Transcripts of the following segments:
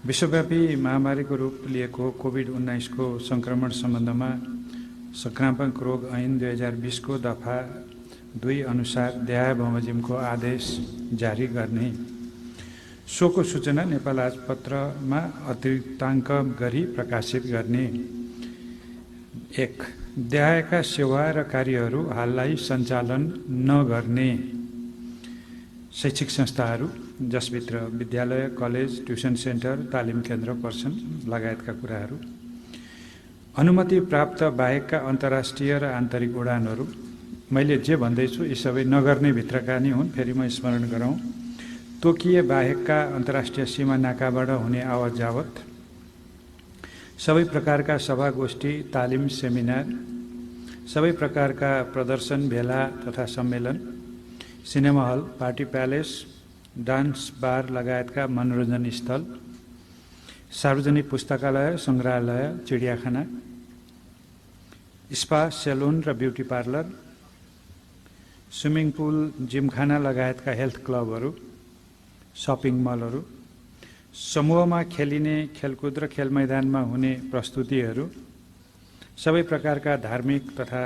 विश्वव्यापी महामारीको रूप लिएको कोभिड-19 को संक्रमण सम्बन्धमा संक्रामक रोग ऐन 2020 को दफा 2 अनुसार देहाय बमोजिमको आदेश जारी गर्ने, सोको सूचना नेपाल राजपत्रमा अतिरिक्ताङ्क गरी प्रकाशित गर्ने। 1. देहायका सेवा र कार्यहरू हाललाई सञ्चालन नगर्ने शैक्षिक संस्थाहरू जसभित्र विद्यालय, कलेज, ट्युसन सेन्टर, तालिम केन्द्र पर्छन् लगायतका कुराहरू। अनुमति प्राप्त बाहेकका अन्तर्राष्ट्रिय र आन्तरिक उडानहरू, मैले जे भन्दैछु यी सबै नगर्ने भित्रका नै हुन्। फेरि म स्मरण गराउँ, तोकिए बाहेकका अन्तर्राष्ट्रिय सीमा नाकाबाट हुने आवत जावत, सबै प्रकारका सभा गोष्ठी, तालिम, सेमिनार, सबै प्रकारका प्रदर्शन, भेला तथा सम्मेलन, cinema hall, party palace, dance bar लगायतका मनोरञ्जन स्थल, सार्वजनिक पुस्तकालय, सङ्ग्रहालय, चिडियाखाना, स्पा, सेलुन र beauty parlour, swimming pool, gymkhana health हेल्थ क्लबहरू, सपिङ मलहरू, समूहमा खेलिने खेलकुद र खेल मैदानमा हुने प्रस्तुतिहरू, सबै प्रकारका धार्मिक तथा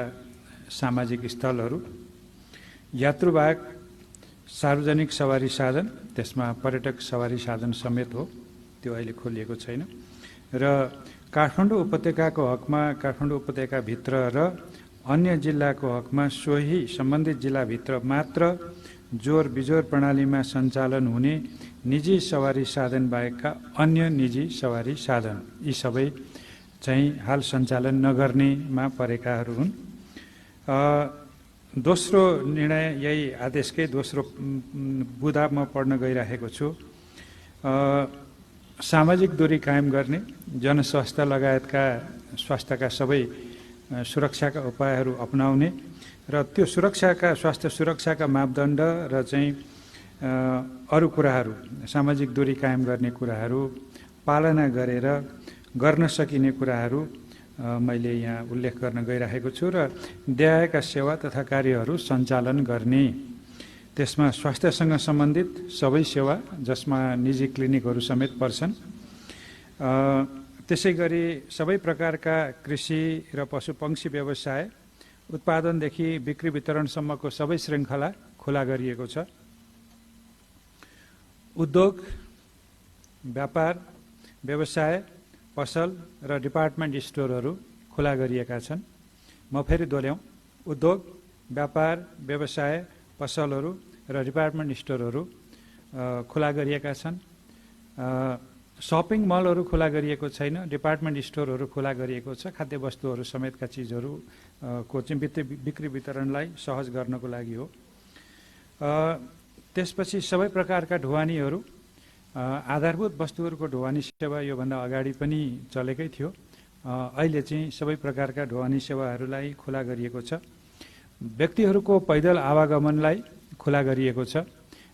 सामाजिक स्थलहरू, यात्रुवाहक सार्वजनिक सवारी साधन, त्यसमा पर्यटक सवारी साधन समेत हो, त्यो अहिले खोलिएको छैन, र काठमाडौँ उपत्यकाको हकमा काठमाडौँ उपत्यकाभित्र र अन्य जिल्लाको हकमा सोही सम्बन्धित जिल्लाभित्र मात्र जोर बिजोर प्रणालीमा सञ्चालन हुने निजी सवारी साधन बाहेकका अन्य निजी सवारी साधन, यी सबै चाहिँ हाल सञ्चालन नगर्नेमा परेकाहरू हुन्। दोस्रो निर्णय यही आदेशकै दोस्रो बुँदा म पढ्न गइराखेको छु। सामाजिक दूरी कायम गर्ने, जनस्वास्थ्य लगायतका स्वास्थ्यका सबै सुरक्षाका उपायहरू अपनाउने र त्यो स्वास्थ्य सुरक्षाका मापदण्ड र चाहिँ अरू कुराहरू, सामाजिक दूरी कायम गर्ने कुराहरू पालना गरेर गर्न सकिने कुराहरू मैले यहाँ उल्लेख गर्न गइराखेको छु र देहायका सेवा तथा कार्यहरू सञ्चालन गर्ने, त्यसमा स्वास्थ्यसँग सम्बन्धित सबै सेवा जसमा निजी क्लिनिकहरू समेत पर्छन्, त्यसै गरी सबै प्रकारका कृषि र पशुपक्षी व्यवसाय, उत्पादनदेखि बिक्री वितरणसम्मको सबै श्रृङ्खला खुला गरिएको छ। उद्योग, व्यापार, व्यवसाय, पसल र डिपार्टमेन्ट स्टोरहरू खुला गरिएका छन्। म फेरि दोहोऱ्याउँ, उद्योग, व्यापार, व्यवसाय, पसलहरू र डिपार्टमेन्ट स्टोरहरू खुला गरिएका छन्। सपिङ मलहरू खुला गरिएको छैन, डिपार्टमेन्ट स्टोरहरू खुला गरिएको छ। खाद्य वस्तुहरू समेतका चिजहरू को चाहिँ बिक्री वितरणलाई सहज गर्नको लागि हो। त्यसपछि सबै प्रकारका ढुवानीहरू, आधारभूत वस्तुहरूको ढुवानी सेवा योभन्दा अगाडि पनि चलेकै थियो, अहिले चाहिँ सबै प्रकारका ढुवानी सेवाहरूलाई खुला गरिएको छ। व्यक्तिहरूको पैदल आवागमनलाई खुला गरिएको छ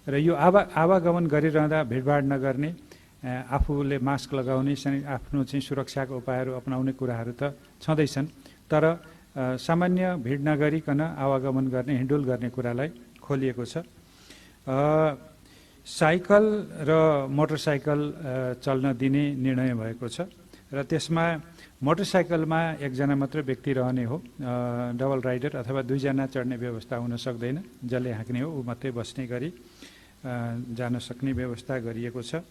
र यो आवागमन गरिरहँदा भिडभाड नगर्ने, आफूले मास्क लगाउने, आफ्नो चाहिँ सुरक्षाको उपायहरू अपनाउने कुराहरू त छँदैछन्, तर सामान्य भिड नगरिकन आवागमन गर्ने, हिँडुल गर्ने कुरालाई खोलिएको छ। साइकल र मोटरसाइकल चल्न दिने निर्णय भएको छ र त्यसमा मोटरसाइकलमा एकजना मात्र व्यक्ति रहने हो, डबल राइडर अथवा 2 जना चढ्ने व्यवस्था हुन सक्दैन, जसले हाँक्ने हो ऊ मात्रै बस्ने गरी जान सक्ने व्यवस्था गरिएको छ।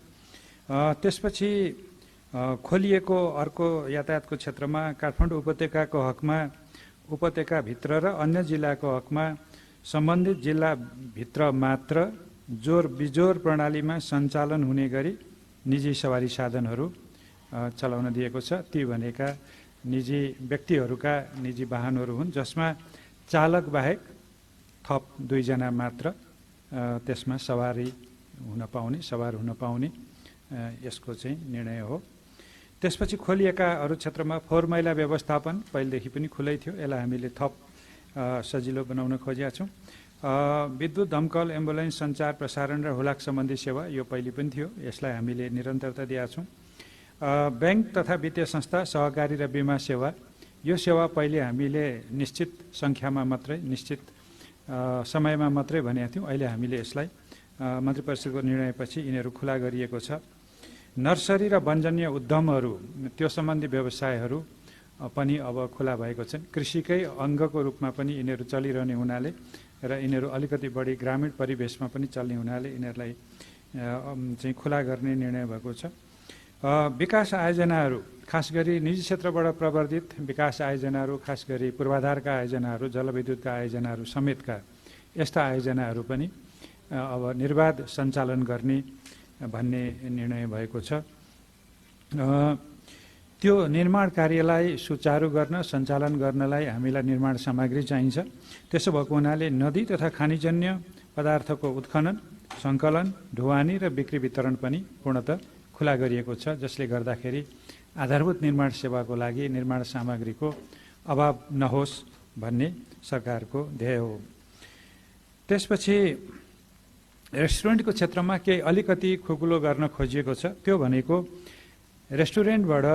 त्यसपछि खोलिएको अर्को यातायातको क्षेत्रमा काठमाडौँ उपत्यकाको हकमा उपत्यकाभित्र र अन्य जिल्लाको हकमा सम्बन्धित जिल्लाभित्र मात्र जोर बिजोर प्रणालीमा सञ्चालन हुने गरी निजी सवारी साधनहरू चलाउन दिएको छ। ती भनेका निजी व्यक्तिहरूका निजी वाहनहरू हुन् जसमा चालक बाहेक थप 2 जना मात्र त्यसमा सवार हुन पाउने यसको चाहिँ निर्णय हो। त्यसपछि खोलिएका अरू क्षेत्रमा फोहोर मैला व्यवस्थापन पहिलेदेखि पनि खुलै थियो, यसलाई हामीले थप सजिलो बनाउन खोजेका छौँ। विद्युत, दमकल, एम्बुलेन्स, सञ्चार, प्रसारण र हुलाक सम्बन्धी सेवा यो पहिले पनि थियो, यसलाई हामीले निरन्तरता दिएका छौँ। ब्याङ्क तथा वित्तीय संस्था, सहकारी र बिमा सेवा, यो सेवा पहिले हामीले निश्चित सङ्ख्यामा मात्रै, निश्चित समयमा मात्रै भनेका थियौँ, अहिले हामीले यसलाई मन्त्री परिषदको निर्णयपछि यिनीहरू खुला गरिएको छ। नर्सरी र वनजन्य उद्यमहरू त्यो सम्बन्धी व्यवसायहरू पनि अब खुला भएको छन्। कृषिकै अङ्गको रूपमा पनि यिनीहरू चलिरहने हुनाले र यिनीहरू अलिकति बढी ग्रामीण परिवेशमा पनि चल्ने हुनाले यिनीहरूलाई चाहिँ खुला गर्ने निर्णय भएको छ। विकास आयोजनाहरू खास गरी निजी क्षेत्रबाट प्रवर्धित विकास आयोजनाहरू, खास गरी पूर्वाधारका आयोजनाहरू, जलविद्युतका आयोजनाहरू समेतका यस्ता आयोजनाहरू पनि अब निर्बाध सञ्चालन गर्ने भन्ने निर्णय भएको छ। त्यो निर्माण कार्यलाई सुचारू गर्न, सञ्चालन गर्नलाई हामीलाई निर्माण सामग्री चाहिन्छ। त्यसो भएको हुनाले नदी तथा खानीजन्य पदार्थको उत्खनन, सङ्कलन, ढुवानी र बिक्री वितरण पनि पूर्णतः खुला गरिएको छ, जसले गर्दाखेरि आधारभूत निर्माण सेवाको लागि निर्माण सामग्रीको अभाव नहोस् भन्ने सरकारको ध्येय हो। त्यसपछि रेस्टुरेन्टको क्षेत्रमा केही अलिकति खुकुलो गर्न खोजिएको छ। त्यो भनेको रेस्टुरेन्टबाट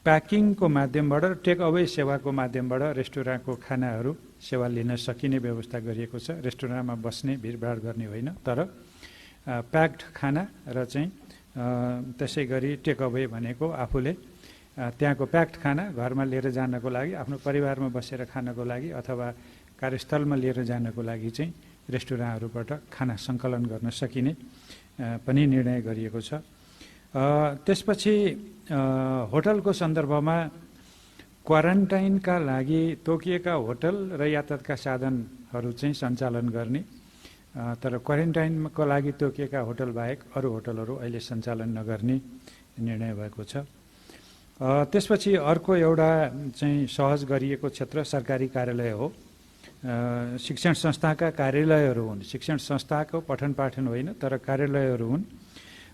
प्याकिङको माध्यमबाट र टेक अवे सेवाको माध्यमबाट रेस्टुरेन्टको खानाहरू सेवा लिन सकिने व्यवस्था गरिएको छ। रेस्टुरेन्टमा बस्ने, भिडभाड गर्ने होइन, तर प्याक्ड खाना र चाहिँ त्यसै गरी टेक अवे भनेको आफूले त्यहाँको प्याक्ड खाना घरमा लिएर जानको लागि, आफ्नो परिवारमा बसेर खानको लागि अथवा कार्यस्थलमा लिएर जानको लागि चाहिँ रेस्टुरेन्टहरूबाट खाना सङ्कलन गर्न सकिने पनि निर्णय गरिएको छ। त्यसपछि होटलको सन्दर्भमा क्वारेन्टाइनका लागि तोकिएका होटल र यातायातका साधनहरू चाहिँ सञ्चालन गर्ने, तर क्वारेन्टाइनको लागि तोकिएका होटल बाहेक अरू होटलहरू अहिले सञ्चालन नगर्ने निर्णय भएको छ। त्यसपछि अर्को एउटा चाहिँ सहज गरिएको क्षेत्र सरकारी कार्यालय हो। शिक्षण संस्थाका कार्यालयहरू हुन्। शिक्षण संस्थाको पठन पाठन होइन, तर कार्यालयहरू हुन्।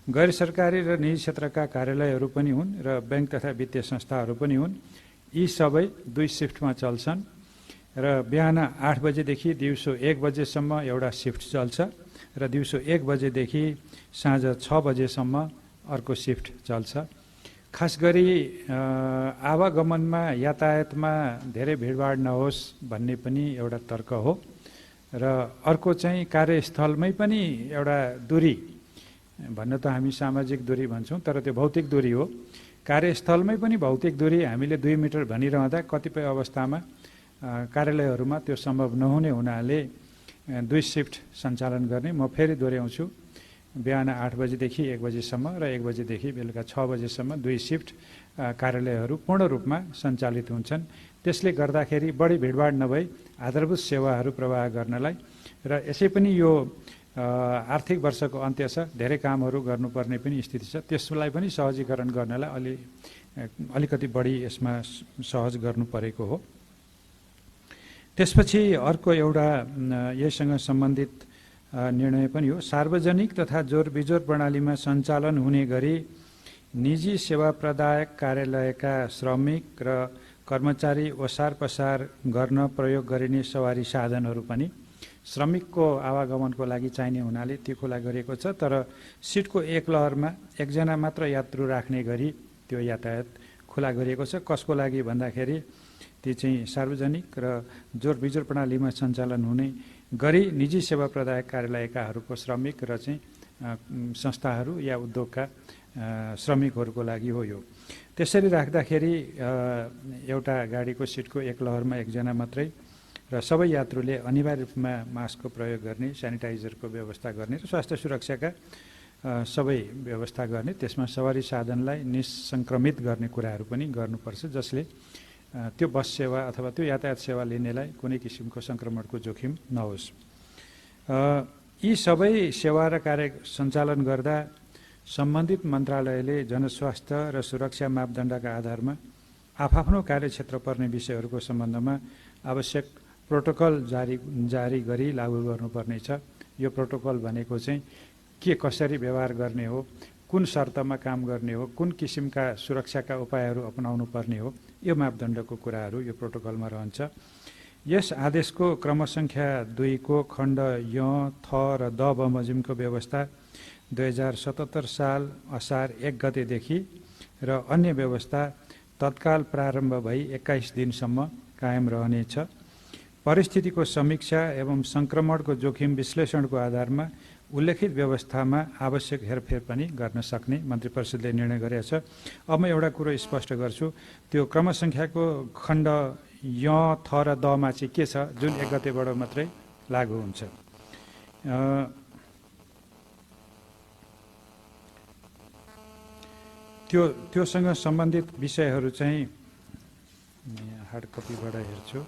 गैर सरकारी र निजी क्षेत्रका कार्यालयहरू पनि हुन् र ब्याङ्क तथा वित्तीय संस्थाहरू पनि हुन्। यी सबै 2 सिफ्टमा चल्छन् र बिहान 8 बजेदेखि दिउँसो 1 बजेसम्म एउटा सिफ्ट चल्छ र दिउँसो 1 बजेदेखि साँझ 6 बजेसम्म अर्को सिफ्ट चल्छ। खास गरी आवागमनमा, यातायातमा धेरै भिडभाड नहोस् भन्ने पनि एउटा तर्क हो र अर्को चाहिँ कार्यस्थलमै पनि एउटा दूरी, भन्न त हामी सामाजिक दूरी भन्छौँ, तर त्यो भौतिक दूरी हो। कार्यस्थलमै पनि भौतिक दूरी हामीले 2 मिटर भनिरहँदा कतिपय अवस्थामा कार्यालयहरूमा त्यो सम्भव नहुने हुनाले 2 सिफ्ट सञ्चालन गर्ने। म फेरि दोहोऱ्याउँछु, बिहान 8 बजेदेखि 1 बजेसम्म र 1 बजेदेखि बेलुका 6 बजेसम्म 2 सिफ्ट कार्यालयहरू पूर्ण रूपमा सञ्चालित हुन्छन्। त्यसले गर्दाखेरि बढी भिडभाड नभई आधारभूत सेवाहरू प्रवाह गर्नलाई र यसै पनि यो आर्थिक वर्षको अन्त्य छ, धेरै कामहरू गर्नुपर्ने पनि स्थिति छ, त्यसलाई पनि सहजीकरण गर्नलाई अलिकति बढी यसमा सहज गर्नु परेको हो। त्यसपछि अर्को एउटा यससँग सम्बन्धित निर्णय पनि हो। सार्वजनिक तथा जोरबिजोर प्रणालीमा सञ्चालन हुने गरी निजी सेवा प्रदायक कार्यालयका श्रमिक र कर्मचारी ओसार पसार गर्न प्रयोग गरिने सवारी साधनहरू पनि श्रमिकको आवागमनको लागि चाहिने हुनाले त्यो खुला गरिएको छ। तर सिटको एक लहरमा एकजना मात्र यात्रु राख्ने गरी त्यो यातायात खुला गरिएको छ। कसको लागि भन्दाखेरि ती चाहिँ सार्वजनिक र जोरबिजोर प्रणालीमा सञ्चालन हुने गरी निजी सेवा प्रदायक कार्यालयकाहरूको श्रमिक र चाहिँ संस्थाहरू या उद्योगका श्रमिकहरूको लागि हो। यो त्यसरी राख्दाखेरि एउटा गाडीको सिटको एक लहरमा एकजना मात्रै र सबै यात्रुले अनिवार्य रूपमा मास्कको प्रयोग गर्ने, सेनिटाइजरको व्यवस्था गर्ने र स्वास्थ्य सुरक्षाका सबै व्यवस्था गर्ने, त्यसमा सवारी साधनलाई निसङ्क्रमित गर्ने कुराहरू पनि गर्नुपर्छ, जसले त्यो बस सेवा अथवा त्यो यातायात सेवा लिनेलाई कुनै किसिमको सङ्क्रमणको जोखिम नहोस्। यी सबै सेवा र कार्य सञ्चालन गर्दा सम्बन्धित मन्त्रालयले जनस्वास्थ्य र सुरक्षा मापदण्डका आधारमा आफ्नो कार्यक्षेत्र पर्ने विषयहरूको सम्बन्धमा आवश्यक प्रोटोकल जारी गरी लागू गर्नुपर्नेछ। यो प्रोटोकल भनेको चाहिँ के कसरी व्यवहार गर्ने हो, कुन शर्तमा काम गर्ने हो, कुन किसिमका सुरक्षाका उपायहरू अपनाउनु पर्ने हो, यो मापदण्डको कुराहरू यो प्रोटोकलमा रहन्छ। यस आदेशको क्रमसङ्ख्या 2 को खण्ड य, थ र द बमोजिमको व्यवस्था 2077 साल असार 1 गतेदेखि र अन्य व्यवस्था तत्काल प्रारम्भ भई 21 दिनसम्म कायम रहनेछ। परिस्थितिको समीक्षा एवं सङ्क्रमणको जोखिम विश्लेषणको आधारमा उल्लेखित व्यवस्थामा आवश्यक हेरफेर पनि गर्न सक्ने मन्त्री परिषदले निर्णय गरेको छ। अब म एउटा कुरो स्पष्ट गर्छु, त्यो क्रमसङ्ख्याको खण्ड य, थ र दमा चाहिँ के छ, जुन 1 गतेबाट मात्रै लागू हुन्छ। त्योसँग सम्बन्धित विषयहरू चाहिँ हार्ड कपीबाट हेर्छु।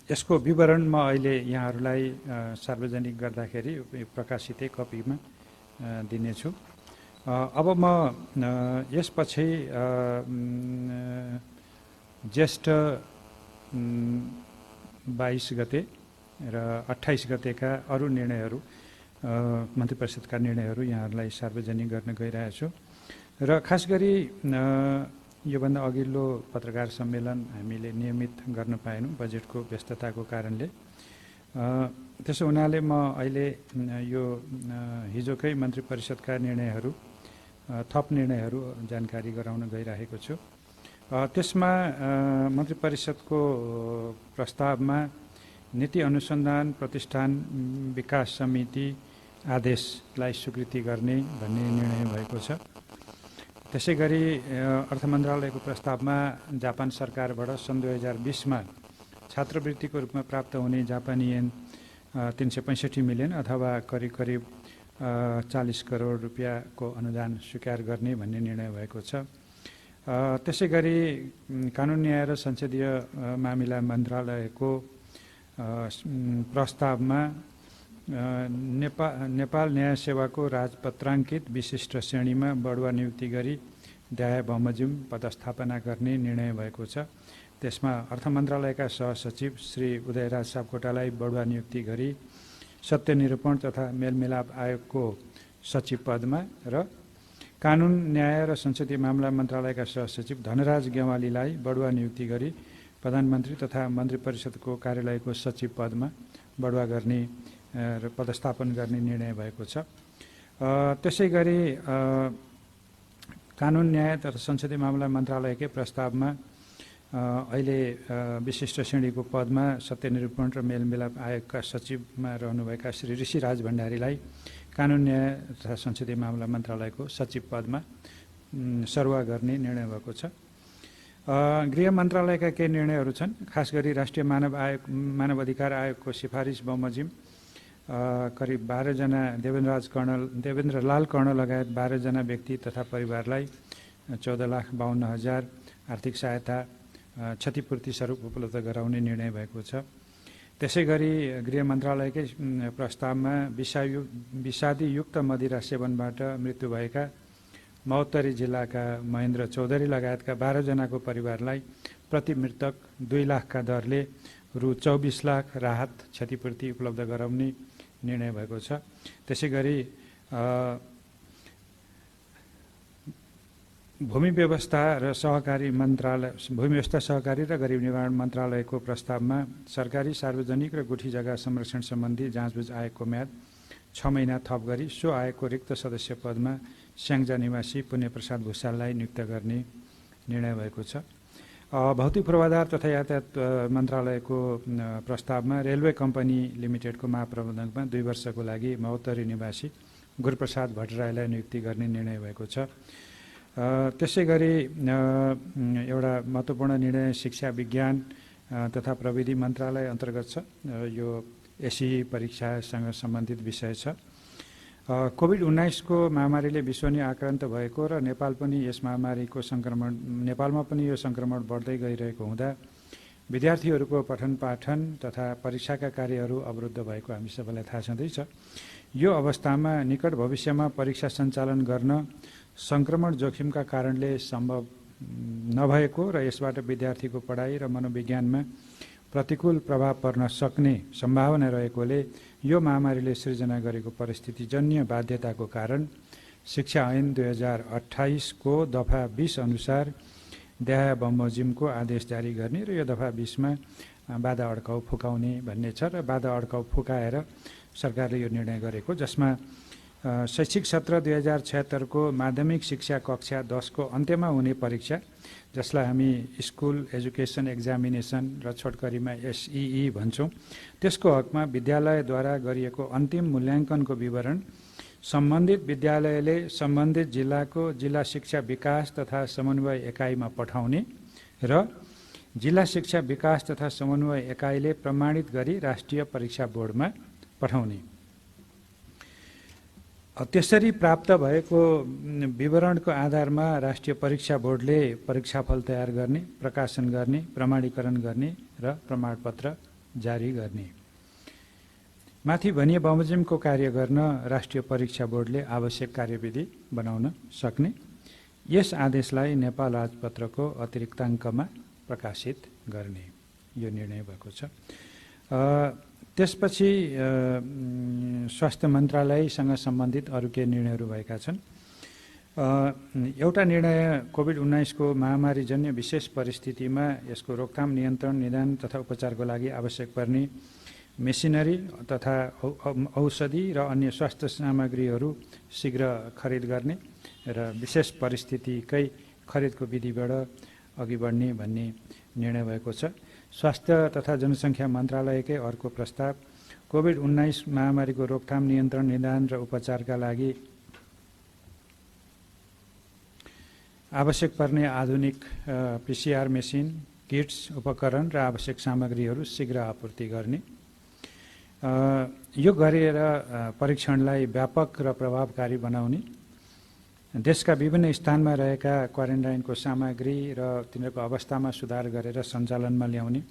यसको विवरण म अहिले यहाँहरूलाई सार्वजनिक गर्दाखेरि प्रकाशितै कपीमा दिनेछु। अब म यसपछि ज्येष्ठ 22 गते र 28 गतेका अरू निर्णयहरू, मन्त्री परिषदका निर्णयहरू यहाँहरूलाई सार्वजनिक गर्न गइरहेको छु। र खास गरी योभन्दा अघिल्लो पत्रकार सम्मेलन हामीले नियमित गर्न पाएनौँ बजेटको व्यस्तताको कारणले। त्यसो हुनाले म अहिले यो हिजोकै मन्त्री परिषदका निर्णयहरू, थप निर्णयहरू जानकारी गराउन गइरहेको छु। त्यसमा मन्त्री परिषदको प्रस्तावमा नीति अनुसन्धान प्रतिष्ठान विकास समिति आदेशलाई स्वीकृति गर्ने भन्ने निर्णय भएको छ। त्यसै गरी अर्थ मन्त्रालयको प्रस्तावमा जापान सरकारबाट सन् 2020मा छात्रवृत्तिको रूपमा प्राप्त हुने जापानी येन 365 मिलियन अथवा करिब 40 करोड रुपियाँको अनुदान स्वीकार गर्ने भन्ने निर्णय भएको छ। त्यसै गरी कानुन न्याय र संसदीय मामिला मन्त्रालयको प्रस्तावमा नेपाल न्याय सेवाको राजपत्राङ्कित विशिष्ट श्रेणीमा बढुवा नियुक्ति गरी दाय बमोजिम पदस्थापना गर्ने निर्णय भएको छ। त्यसमा अर्थ मन्त्रालयका सहसचिव श्री उदयराज सापकोटालाई बढुवा नियुक्ति गरी सत्यनिरूपण तथा मेलमिलाप आयोगको सचिव पदमा र कानुन न्याय र संसदीय मामला मन्त्रालयका सहसचिव धनराज गेवालीलाई बढुवा नियुक्ति गरी प्रधानमन्त्री तथा मन्त्री परिषदको कार्यालयको सचिव पदमा बढुवा गर्ने र पदस्थापन गर्ने निर्णय भएको छ। त्यसै गरी कानुन न्याय तथा संसदीय मामला मन्त्रालयकै प्रस्तावमा अहिले विशिष्ट श्रेणीको पदमा सत्यनिरूपण र मेलमिलाप आयोगका सचिवमा रहनुभएका श्री ऋषिराज भण्डारीलाई कानुन न्याय तथा संसदीय मामला मन्त्रालयको सचिव पदमा सरुवा गर्ने निर्णय भएको छ। गृह मन्त्रालयका केही निर्णयहरू छन्। खास गरी राष्ट्रिय मानव अधिकार आयोगको सिफारिस बमोजिम करिब 12 जना देवेन्द्र लाल कर्ण लगायत 12 जना व्यक्ति तथा परिवारलाई 14,52,000 आर्थिक सहायता क्षतिपूर्ति स्वरूप उपलब्ध गराउने निर्णय भएको छ। त्यसै गरी गृह मन्त्रालयकै प्रस्तावमा विषादीयुक्त मदिरा सेवनबाट मृत्यु भएका महोत्तरी जिल्लाका महेन्द्र चौधरी लगायतका 12 जनाको परिवारलाई प्रति मृतक 2 लाखका दरले रु 24 लाख राहत क्षतिपूर्ति उपलब्ध गराउने निर्णय भएको छ। त्यसै गरी भूमि व्यवस्था सहकारी र गरिब निवारण मन्त्रालयको प्रस्तावमा सरकारी सार्वजनिक र गुठी जग्गा संरक्षण सम्बन्धी जाँचबुझ आयोगको म्याद 6 महिना थप गरी सो आयोगको रिक्त सदस्य पदमा स्याङ्जा निवासी पुण्यप्रसाद भुषाललाई नियुक्त गर्ने निर्णय भएको छ। भौतिक पूर्वाधार तथा यातायात मन्त्रालयको प्रस्तावमा रेलवे कम्पनी लिमिटेडको महाप्रबन्धकमा 2 वर्षको लागि महोत्तरी निवासी गुरुप्रसाद भट्टराईलाई नियुक्ति गर्ने निर्णय भएको छ। त्यसै गरी एउटा महत्त्वपूर्ण निर्णय शिक्षा विज्ञान तथा प्रविधि मन्त्रालय अन्तर्गत छ। यो एसई परीक्षासँग सम्बन्धित विषय छ। कोभिड-19 को महामारीले विश्व नै आक्रान्त भएको र नेपालमा पनि यो संक्रमण बढ्दै गइरहेको हुँदा विद्यार्थीहरूको पठन पाठन तथा परीक्षाका कार्यहरू अवरुद्ध भएको हामी सबैलाई थाहा छँदैछ। यो अवस्थामा निकट भविष्यमा परीक्षा सञ्चालन गर्न संक्रमण जोखिमका कारणले सम्भव नभएको र यसबाट विद्यार्थीको पढाइ र मनोविज्ञानमा प्रतिकूल प्रभाव पर्न सक्ने सम्भावना रहेकोले यो महामारीले सृजना गरेको परिस्थितिजन्य बाध्यताको कारण शिक्षा ऐन 2028 को दफा 20 अनुसार दाय बमोजिमको आदेश जारी गर्ने र यो दफा 20 मा बाधा अड्काउ फुकाउने भन्ने छ र बाधा अड्काउ फुकाएर सरकारले यो निर्णय गरेको, जसमा शैक्षिक सत्र 2076 को माध्यमिक शिक्षा कक्षा 10 को अन्त्यमा हुने परीक्षा, जसलाई हामी स्कुल एजुकेसन एक्जामिनेसन र छोटकरीमा SEE भन्छौँ, त्यसको हकमा विद्यालयद्वारा गरिएको अन्तिम मूल्याङ्कनको विवरण सम्बन्धित विद्यालयले सम्बन्धित जिल्लाको जिल्ला शिक्षा विकास तथा समन्वय एकाइमा पठाउने र जिल्ला शिक्षा विकास तथा समन्वय एकाइले प्रमाणित गरी राष्ट्रिय परीक्षा बोर्डमा पठाउने। त्यसरी प्राप्त भएको विवरणको आधारमा राष्ट्रिय परीक्षा बोर्डले परीक्षाफल तयार गर्ने, प्रकाशन गर्ने, प्रमाणीकरण गर्ने र प्रमाणपत्र जारी गर्ने। माथि भनिए बमोजिमको कार्य गर्न राष्ट्रिय परीक्षा बोर्डले आवश्यक कार्यविधि बनाउन सक्ने। यस आदेशलाई नेपाल राजपत्रको अतिरिक्ताङ्कमा प्रकाशित गर्ने यो निर्णय भएको छ। त्यसपछि स्वास्थ्य मन्त्रालयसँग सम्बन्धित अरू केही निर्णयहरू भएका छन्। एउटा निर्णय कोभिड-19 को महामारीजन्य विशेष परिस्थितिमा यसको रोकथाम, नियन्त्रण, निदान तथा उपचारको लागि आवश्यक पर्ने मेसिनरी तथा औषधि र अन्य स्वास्थ्य सामग्रीहरू शीघ्र खरिद गर्ने र विशेष परिस्थितिकै खरिदको विधिबाट अघि बढ्ने भन्ने निर्णय भएको छ। स्वास्थ्य तथा जनसङ्ख्या मन्त्रालयकै अर्को प्रस्ताव कोभिड-19 महामारीको रोकथाम, नियन्त्रण, निदान र उपचारका लागि आवश्यक पर्ने आधुनिक PCR मेसिन, किट्स, उपकरण र आवश्यक सामग्रीहरू शीघ्र आपूर्ति गर्ने। यो गरेर परीक्षणलाई व्यापक र प्रभावकारी बनाउने, देशका विभिन्न स्थानमा रहेका क्वारेन्टाइनको सामग्री र तिनीहरूको अवस्थामा सुधार गरेर सञ्चालनमा ल्याउने,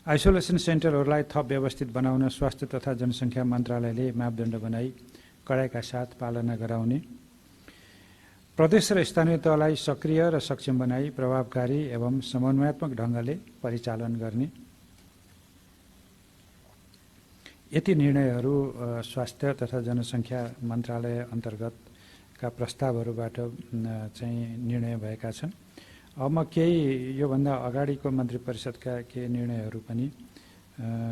आइसोलेसन सेन्टरहरूलाई थप व्यवस्थित बनाउन स्वास्थ्य तथा जनसङ्ख्या मन्त्रालयले मापदण्ड बनाई कडाइका साथ पालना गराउने, प्रदेश र स्थानीय तहलाई सक्रिय र सक्षम बनाई प्रभावकारी एवं समन्वयात्मक ढङ्गले परिचालन गर्ने। यति निर्णयहरू स्वास्थ्य तथा जनसङ्ख्या मन्त्रालय अन्तर्गतका प्रस्तावहरूबाट चाहिँ निर्णय भएका छन्। अब म केही योभन्दा अगाडिको मन्त्री परिषदका केही निर्णयहरू पनि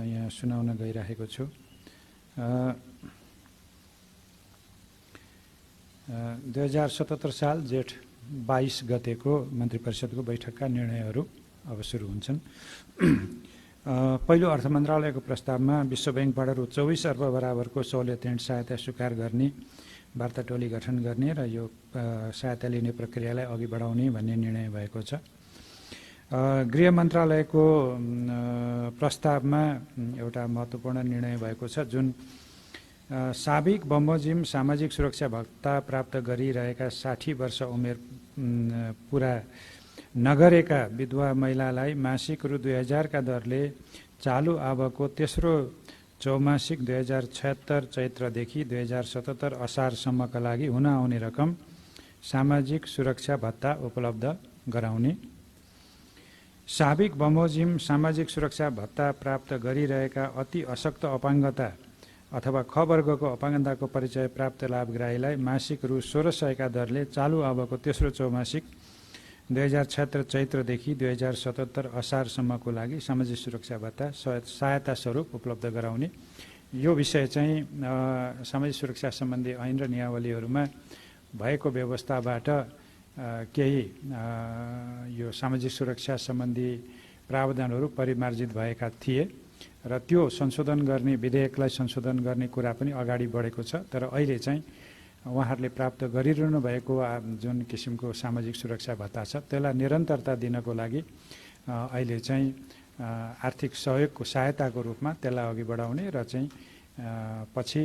यहाँ सुनाउन गइरहेको छु। 2077 साल जेठ 22 गतेको मन्त्री परिषदको बैठकका निर्णयहरू अब सुरु हुन्छन्। पहिलो अर्थ मन्त्रालयको प्रस्तावमा विश्व ब्याङ्कबाट रु 24 अर्ब बराबरको सहुलियत ऋण सहायता स्वीकार गर्ने, वार्ता टोली गठन गर्ने र यो सहायता लिने प्रक्रियालाई अघि बढाउने भन्ने निर्णय भएको छ। गृह मन्त्रालयको प्रस्तावमा एउटा महत्त्वपूर्ण निर्णय भएको छ, जुन साबिक बमोजिम सामाजिक सुरक्षा भत्ता प्राप्त गरिरहेका 60 वर्ष उमेर पुरा नगरेका विधवा महिलालाई मासिक रु 2000 का दरले चालु आवको तेस्रो चौमासिक 2076 चैत्रदेखि 2077 असारसम्मका लागि हुन आउने रकम सामाजिक सुरक्षा भत्ता उपलब्ध गराउने, साबिक बमोजिम सामाजिक सुरक्षा भत्ता प्राप्त गरिरहेका अति अशक्त अपाङ्गता अथवा ख वर्गको अपाङ्गताको परिचय प्राप्त लाभग्राहीलाई मासिक रु 1600 का दरले चालु आवको तेस्रो चौमासिक 2076 चैत्रदेखि 2077 असारसम्मको लागि सामाजिक सुरक्षा भत्ता सहायता स्वरूप उपलब्ध गराउने। यो विषय चाहिँ सामाजिक सुरक्षा सम्बन्धी ऐन र नियमावलीहरूमा भएको व्यवस्थाबाट केही यो सामाजिक सुरक्षा सम्बन्धी प्रावधानहरू परिमार्जित भएका थिए र त्यो संशोधन गर्ने विधेयकलाई संशोधन गर्ने कुरा पनि अगाडि बढेको छ। तर अहिले चाहिँ उहाँहरूले प्राप्त गरिरहनु भएको जुन किसिमको सामाजिक सुरक्षा भत्ता छ त्यसलाई निरन्तरता दिनको लागि अहिले चाहिँ आर्थिक सहयोगको सहायताको रूपमा त्यसलाई अघि बढाउने र चाहिँ पछि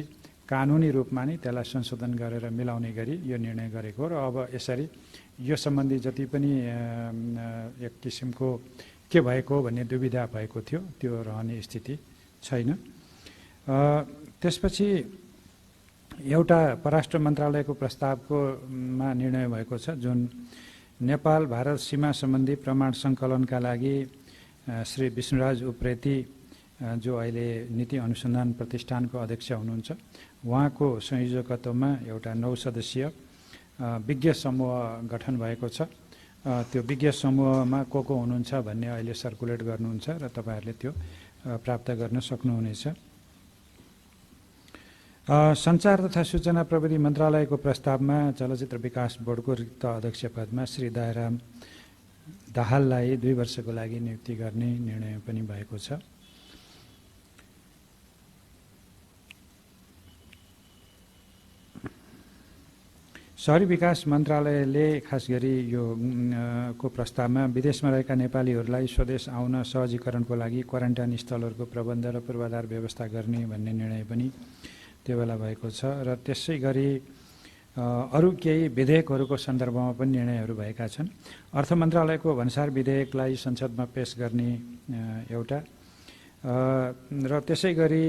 कानुनी रूपमा नै त्यसलाई संशोधन गरेर मिलाउने गरी यो निर्णय गरेको र अब यसरी यो सम्बन्धी जति पनि एक किसिमको के भएको भन्ने दुविधा भएको थियो त्यो रहने स्थिति छैन। त्यसपछि एउटा परराष्ट्र मन्त्रालयको प्रस्तावकोमा निर्णय भएको छ, जुन नेपाल भारत सीमा सम्बन्धी प्रमाण सङ्कलनका लागि श्री विष्णुराज उप्रेती जो अहिले नीति अनुसन्धान प्रतिष्ठानको अध्यक्ष हुनुहुन्छ, उहाँको संयोजकत्वमा एउटा 9 सदस्यीय विज्ञ समूह गठन भएको छ। त्यो विज्ञ समूहमा को हुनुहुन्छ भन्ने अहिले सर्कुलेट गर्नुहुन्छ र तपाईँहरूले त्यो प्राप्त गर्न सक्नुहुनेछ। सञ्चार तथा सूचना प्रविधि मन्त्रालयको प्रस्तावमा चलचित्र विकास बोर्डको रिक्त अध्यक्ष पदमा श्री दयाराम दाहाललाई 2 वर्षको लागि नियुक्ति गर्ने निर्णय पनि भएको छ। शहरी विकास मन्त्रालयले खास गरी यो को प्रस्तावमा विदेशमा रहेका नेपालीहरूलाई स्वदेश आउन सहजीकरणको लागि क्वारेन्टाइन स्थलहरूको प्रबन्ध र पूर्वाधार व्यवस्था गर्ने भन्ने निर्णय पनि त्यो बेला भएको छ। र त्यसै गरी अरू केही विधेयकहरूको सन्दर्भमा पनि निर्णयहरू भएका छन्। अर्थ मन्त्रालयको भन्सार विधेयकलाई संसदमा पेश गर्ने एउटा र त्यसै गरी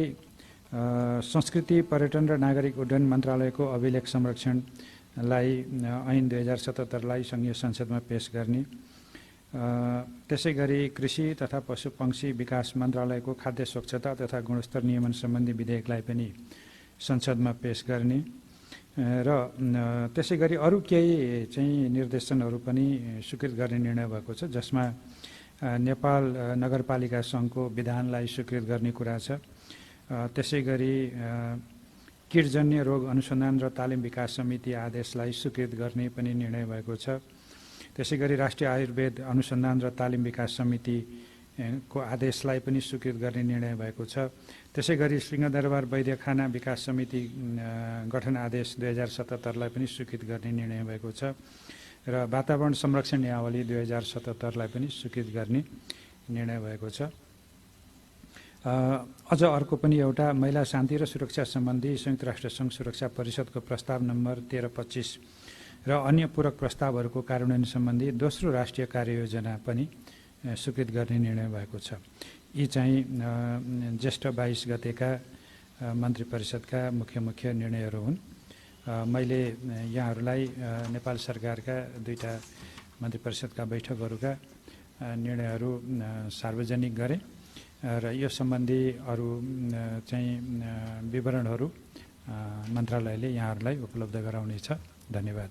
संस्कृति पर्यटन र नागरिक उड्डयन मन्त्रालयको अभिलेख संरक्षणलाई ऐन 2077लाई सङ्घीय संसदमा पेश गर्ने, त्यसै गरी कृषि तथा पशुपक्षी विकास मन्त्रालयको खाद्य स्वच्छता तथा गुणस्तर नियमन सम्बन्धी विधेयकलाई पनि संसदमा पेश गर्ने र त्यसै गरी अरू केही चाहिँ निर्देशनहरू पनि स्वीकृत गर्ने निर्णय भएको छ, जसमा नेपाल नगरपालिका सङ्घको विधानलाई स्वीकृत गर्ने कुरा छ। त्यसै गरी किटजन्य रोग अनुसन्धान र तालिम विकास समिति आदेशलाई स्वीकृत गर्ने पनि निर्णय भएको छ। त्यसै गरी राष्ट्रिय आयुर्वेद अनुसन्धान र तालिम विकास समितिको आदेशलाई पनि स्वीकृत गर्ने निर्णय भएको छ। त्यसै गरी सिंहदरबार वैद्यखाना विकास समिति गठन आदेश 2077लाई पनि स्वीकृत गर्ने निर्णय भएको छ र वातावरण संरक्षण नियावली 2077लाई पनि स्वीकृत गर्ने निर्णय भएको छ। अझ अर्को पनि एउटा महिला शान्ति र सुरक्षा सम्बन्धी संयुक्त राष्ट्र सङ्घ सुरक्षा परिषदको प्रस्ताव नम्बर 1325 र अन्य पूरक प्रस्तावहरूको कार्यान्वयन सम्बन्धी दोस्रो राष्ट्रिय कार्ययोजना पनि स्वीकृत गर्ने निर्णय भएको छ। यी चाहिँ ज्येष्ठ 22 गतेका मन्त्री परिषदका मुख्य निर्णयहरू हुन्। मैले यहाँहरूलाई नेपाल सरकारका 2टा मन्त्री परिषदका बैठकहरूका निर्णयहरू सार्वजनिक गरेँ र यो सम्बन्धी अरू चाहिँ विवरणहरू मन्त्रालयले यहाँहरूलाई उपलब्ध गराउनेछ। धन्यवाद।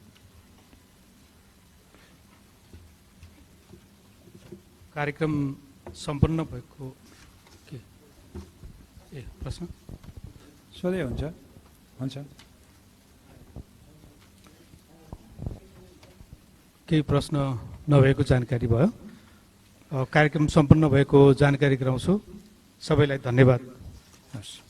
कार्यक्रम सम्पन्न भएको के प्रश्न सोधे हुन्छ? केही प्रश्न नभएको जानकारी भयो। कार्यक्रम सम्पन्न भएको जानकारी गराउँछु। सबैलाई धन्यवाद। हस्।